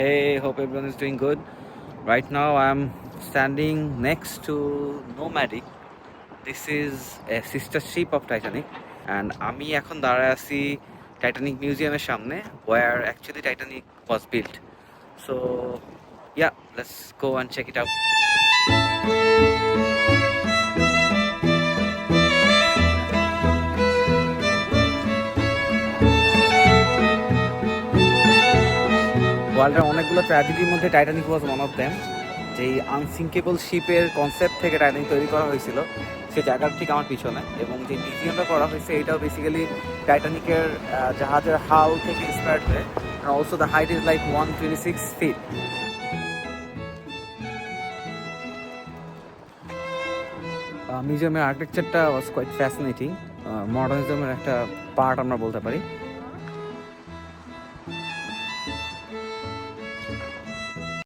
Hey, hope everyone is doing good. Right now, I'm standing next to Nomadic. This is a sister ship of Titanic, and আমি এখন দাঁড়ায় আছি Titanic মিউজিয়ামের সামনে, where actually Titanic was built. So, yeah, let's go and check it out. ওয়ার্ল্ডের অনেকগুলো ট্র্যাজেডির মধ্যে Titanic was one of them. যেই আনসিঙ্কেবল শিপের কনসেপ্ট থেকে টাইটানিক তৈরি করা হয়েছিল সেই জায়গার ঠিক আমার পিছনে, এবং যে মিউজিয়ামটা করা হয়েছে এটাও বেসিক্যালি টাইটানিকের জাহাজের হাল থেকে ইন্সপায়ার্ড হয়ে। Also the height is like 126 feet. মিউজিয়ামের আর্কিটেকচারটা ওয়াজ কোয়াইট ফ্যাসিনেটিং, মডার্নিজমের একটা পার্ট আমরা বলতে পারি।